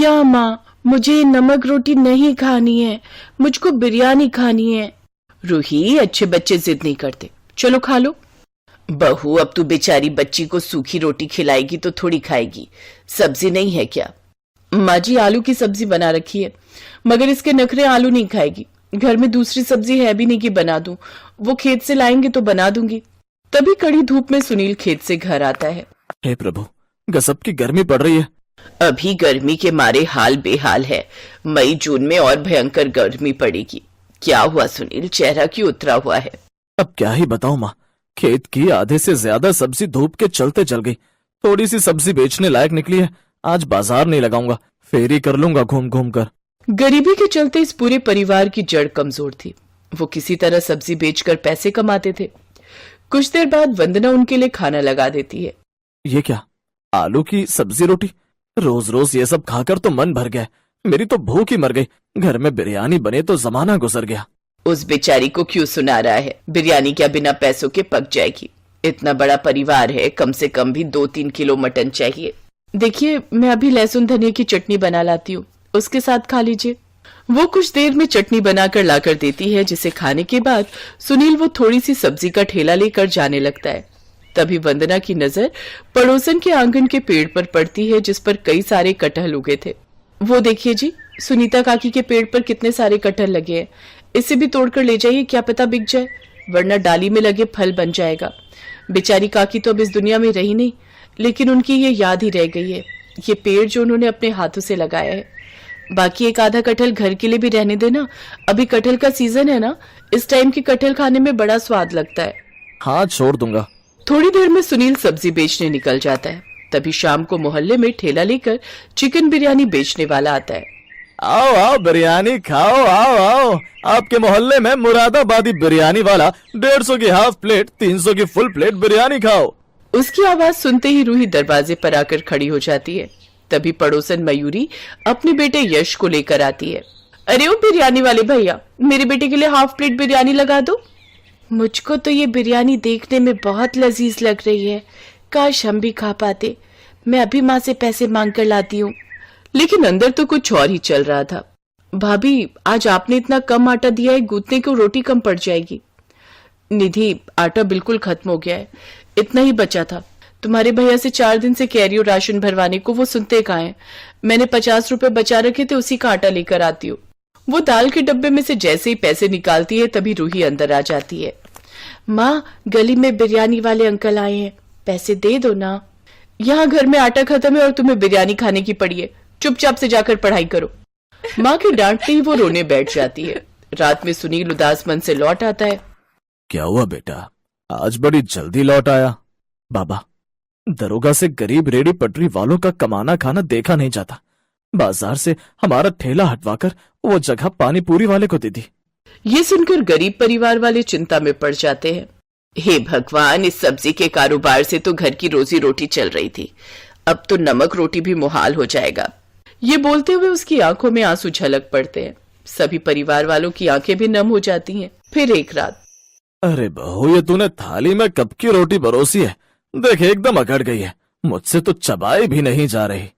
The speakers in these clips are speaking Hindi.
क्या माँ, मुझे नमक रोटी नहीं खानी है, मुझको बिरयानी खानी है। रूही, अच्छे बच्चे जिद नहीं करते, चलो खा लो। बहू, अब तू बेचारी बच्ची को सूखी रोटी खिलाएगी तो थोड़ी खाएगी, सब्जी नहीं है क्या? माँ जी, आलू की सब्जी बना रखी है, मगर इसके नखरे आलू नहीं खाएगी। घर में दूसरी सब्जी है भी नहीं कि बना दूं, वो खेत से लाएंगे तो बना दूंगी। तभी कड़ी धूप में सुनील खेत से घर आता है। हे प्रभु, गजब की गर्मी पड़ रही है। अभी गर्मी के मारे हाल बेहाल है, मई जून में और भयंकर गर्मी पड़ेगी। क्या हुआ सुनील, चेहरा क्यों उतरा हुआ है? अब क्या ही बताऊं माँ, खेत की आधे से ज्यादा सब्जी धूप के चलते जल गई। थोड़ी सी सब्जी बेचने लायक निकली है, आज बाजार नहीं लगाऊंगा, फेरी कर लूंगा घूम घूम कर। गरीबी के चलते इस पूरे परिवार की जड़ कमजोर थी। वो किसी तरह सब्जी बेचकर पैसे कमाते थे। कुछ देर बाद वंदना उनके लिए खाना लगा देती है। ये क्या, आलू की सब्जी रोटी? रोज रोज ये सब खाकर तो मन भर गया, मेरी तो भूख ही मर गई। घर में बिरयानी बने तो जमाना गुजर गया। उस बेचारी को क्यों सुना रहा है? बिरयानी क्या बिना पैसों के पक जाएगी? इतना बड़ा परिवार है, कम से कम भी 2-3 किलो मटन चाहिए। देखिए, मैं अभी लहसुन धनिया की चटनी बना लाती हूँ, उसके साथ खा लीजिए। वो कुछ देर में चटनी बनाकर लाकर देती है, जिसे खाने के बाद सुनील वो थोड़ी सी सब्जी का ठेला लेकर जाने लगता है। तभी वंदना की नजर पड़ोसन के आंगन के पेड़ पर पड़ती है, जिस पर कई सारे कटहल उगे थे। वो देखिए जी, सुनीता काकी के पेड़ पर कितने सारे कटहल लगे हैं, इसे भी तोड़कर ले जाइए, क्या पता बिक जाए, वरना डाली में लगे फल बन जाएगा। बेचारी काकी तो अब इस दुनिया में रही नहीं, लेकिन उनकी ये याद ही रह गई है, ये पेड़ जो उन्होंने अपने हाथों से लगाया है। बाकी एक आधा कटहल घर के लिए भी रहने देना, अभी कटहल का सीजन है ना, इस टाइम की कटहल खाने में बड़ा स्वाद लगता है। हाँ, छोड़ दूंगा। थोड़ी देर में सुनील सब्जी बेचने निकल जाता है। तभी शाम को मोहल्ले में ठेला लेकर चिकन बिरयानी बेचने वाला आता है। आओ आओ, बिरयानी खाओ, आओ आओ। आपके मोहल्ले में मुरादाबादी बिरयानी वाला 150 की हाफ प्लेट, 300 की फुल प्लेट बिरयानी खाओ। उसकी आवाज सुनते ही रूही दरवाजे पर आकर खड़ी हो जाती है। तभी पड़ोसन मयूरी अपने बेटे यश को लेकर आती है। अरे ओ बिरयानी वाले भैया, मेरे बेटे के लिए हाफ प्लेट बिरयानी लगा दो। मुझको तो ये बिरयानी देखने में बहुत लजीज लग रही है, काश हम भी खा पाते। मैं अभी माँ से पैसे मांग कर लाती हूँ। लेकिन अंदर तो कुछ और ही चल रहा था। भाभी, आज आपने इतना कम आटा दिया है, गूंथने को रोटी कम पड़ जाएगी। निधि, आटा बिल्कुल खत्म हो गया है, इतना ही बचा था। तुम्हारे भैया से 4 दिन से कह रही हूँ राशन भरवाने को, वो सुनते कहाँ हैं। मैंने 50 रुपए बचा रखे थे, उसी का आटा लेकर आती हूँ। वो दाल के डब्बे में से जैसे ही पैसे निकालती है, तभी रूही अंदर आ जाती है। माँ, गली में बिरयानी वाले अंकल आए हैं, पैसे दे दो ना। यहाँ घर में आटा खत्म है और तुम्हें बिरयानी खाने की पड़ी है, चुपचाप से जाकर पढ़ाई करो। माँ के डांटते ही वो रोने बैठ जाती है। रात में सुनील उदास मन से लौट आता है। क्या हुआ बेटा, आज बड़ी जल्दी लौट आया? बाबा, दरोगा से गरीब रेडी पटरी वालों का कमाना खाना देखा नहीं जाता। बाजार से हमारा ठेला हटवाकर वो जगह पानी पूरी वाले को दे दी। ये सुनकर गरीब परिवार वाले चिंता में पड़ जाते हैं। हे भगवान, इस सब्जी के कारोबार से तो घर की रोजी रोटी चल रही थी, अब तो नमक रोटी भी मुहाल हो जाएगा। ये बोलते हुए उसकी आंखों में आंसू झलक पड़ते हैं। सभी परिवार वालों की आंखें भी नम हो जाती हैं। फिर एक रात, अरे बहू, ये तूने थाली में कब की रोटी परोसी है? देख, एकदम अकड़ गई है, मुझसे तो चबाई भी नहीं जा रही।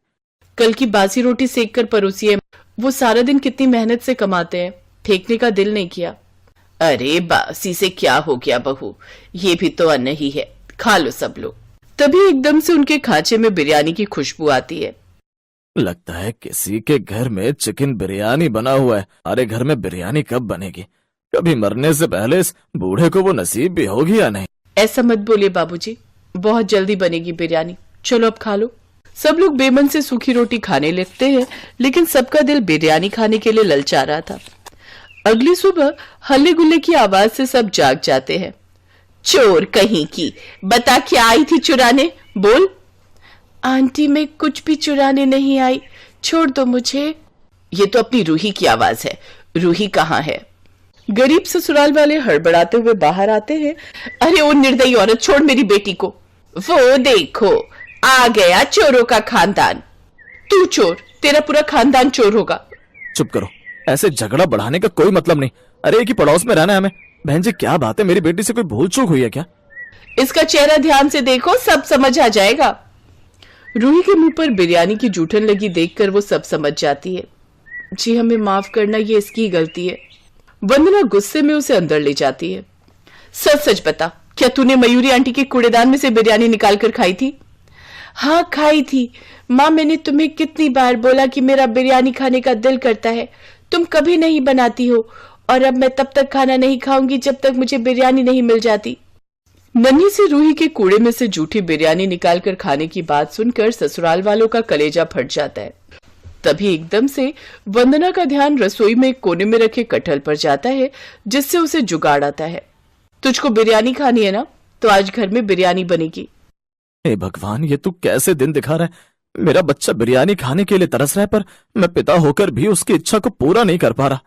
कल की बासी रोटी सेक कर परोसी है, वो सारा दिन कितनी मेहनत से कमाते हैं, फेंकने का दिल नहीं किया। अरे बासी से क्या हो गया बहू, ये भी तो अन्न ही है, खा लो सब लोग। तभी एकदम से उनके खांचे में बिरयानी की खुशबू आती है। लगता है किसी के घर में चिकन बिरयानी बना हुआ है। अरे घर में बिरयानी कब बनेगी? कभी मरने से पहले इस बूढ़े को वो नसीब भी होगी या नहीं? ऐसा मत बोलिए बाबूजी, बहुत जल्दी बनेगी बिरयानी, चलो अब खा लो। सब लोग बेमन से सूखी रोटी खाने लगते हैं, लेकिन सबका दिल बिरयानी खाने के लिए ललचा रहा था। अगली सुबह हल्ले गुल्ले की आवाज से सब जाग जाते हैं। चोर कहीं की, बता क्या आई थी चुराने, बोल। आंटी, मैं कुछ भी चुराने नहीं आई, छोड़ दो मुझे। ये तो अपनी रूही की आवाज है, रूही कहाँ है? गरीब ससुराल वाले हड़बड़ाते हुए बाहर आते हैं। अरे ओ निर्दयी औरत, छोड़ मेरी बेटी को। वो देखो, आ गया चोरों का खानदान। तू चोर, तेरा पूरा खानदान चोर होगा। चुप करो, ऐसे झगड़ा बढ़ाने का कोई मतलब नहीं। अरे एक ही पड़ोस में रहना है हमें। बहन जी, क्या बात है, मेरी बेटी से कोई भूल चूक हुई है क्या? इसका चेहरा ध्यान से देखो, सब समझ आ जाएगा। रूही के मुंह पर बिरयानी की जूठन लगी देखकर वो सब समझ जाती है। जी हमें माफ करना, ये इसकी ही गलती है। वंदना गुस्से में उसे अंदर ले जाती है। सच सच बता, क्या तूने मयूरी आंटी के कूड़ेदान में से बिरयानी निकाल कर खाई थी? हाँ खाई थी माँ, मैंने तुम्हें कितनी बार बोला कि मेरा बिरयानी खाने का दिल करता है, तुम कभी नहीं बनाती हो, और अब मैं तब तक खाना नहीं खाऊंगी जब तक मुझे बिरयानी नहीं मिल जाती। नन्ही से रूही के कूड़े में से जूठी बिरयानी निकालकर खाने की बात सुनकर ससुराल वालों का कलेजा फट जाता है। तभी एकदम से वंदना का ध्यान रसोई में एक कोने में रखे कटहल पर जाता है, जिससे उसे जुगाड़ आता है। तुझको बिरयानी खानी है ना, तो आज घर में बिरयानी बनेगी। हे भगवान, ये तू कैसे दिन दिखा रहा है। मेरा बच्चा बिरयानी खाने के लिए तरस रहा है, पर मैं पिता होकर भी उसकी इच्छा को पूरा नहीं कर पा रहा।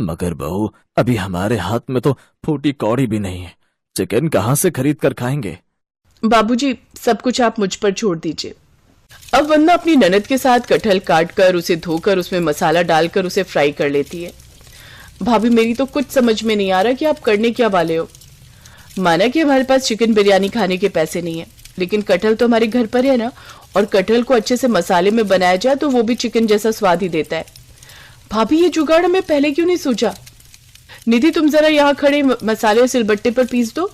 मगर बहू, अभी हमारे हाथ में तो फूटी कौड़ी भी नहीं है, चिकन कहाँ से खरीद कर खाएंगे? बाबूजी, सब कुछ आप मुझ पर छोड़ दीजिए। अब वंदना अपनी ननद के साथ कटहल काट कर उसे धोकर उसमें मसाला डालकर उसे फ्राई कर लेती है। भाभी, मेरी तो कुछ समझ में नहीं आ रहा कि आप करने क्या वाले हो। माना कि हमारे पास चिकन बिरयानी खाने के पैसे नहीं है, लेकिन कटहल तो हमारे घर पर है ना, और कटहल को अच्छे से मसाले में बनाया जाए तो वो भी चिकन जैसा स्वाद ही देता है। भाभी, ये जुगाड़ हमें पहले क्यों नहीं सूझा? निधि, तुम जरा यहाँ खड़े मसाले सिलबट्टे पर पीस दो।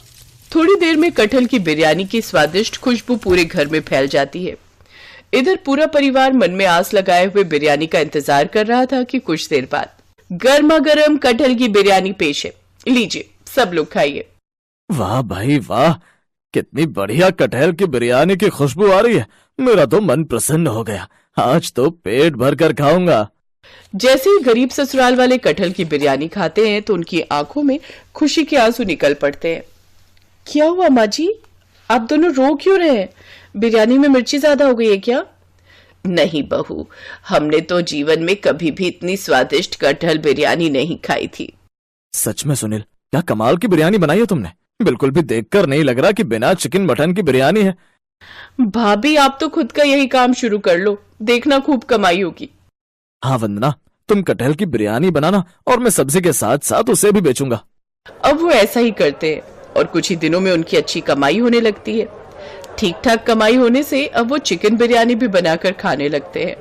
थोड़ी देर में कटहल की बिरयानी की स्वादिष्ट खुशबू पूरे घर में फैल जाती है। इधर पूरा परिवार मन में आस लगाए हुए बिरयानी का इंतजार कर रहा था कि कुछ देर बाद गर्मा गर्म कटहल की बिरयानी पेश है। लीजिए, सब लोग खाइए। वाह भाई वाह, कितनी बढ़िया कटहल की बिरयानी की खुशबू आ रही है। मेरा तो मन प्रसन्न हो गया, आज तो पेट भर कर खाऊंगा। जैसे ही गरीब ससुराल वाले कटहल की बिरयानी खाते हैं तो उनकी आंखों में खुशी के आंसू निकल पड़ते हैं। क्या हुआ माँ जी, आप दोनों रो क्यों रहे हैं? बिरयानी में मिर्ची ज्यादा हो गई है क्या? नहीं बहू, हमने तो जीवन में कभी भी इतनी स्वादिष्ट कटहल बिरयानी नहीं खाई थी। सच में सुनील, क्या कमाल की बिरयानी बनाई है तुमने। बिल्कुल भी देखकर नहीं लग रहा कि बिना चिकन मटन की बिरयानी है। भाभी, आप तो खुद का यही काम शुरू कर लो, देखना खूब कमाई होगी। हाँ वंदना, तुम कटहल की बिरयानी बनाना और मैं सब्जी के साथ साथ उसे भी बेचूंगा। अब वो ऐसा ही करते हैं और कुछ ही दिनों में उनकी अच्छी कमाई होने लगती है। ठीक ठाक कमाई होने से अब वो चिकन बिरयानी भी बनाकर खाने लगते हैं।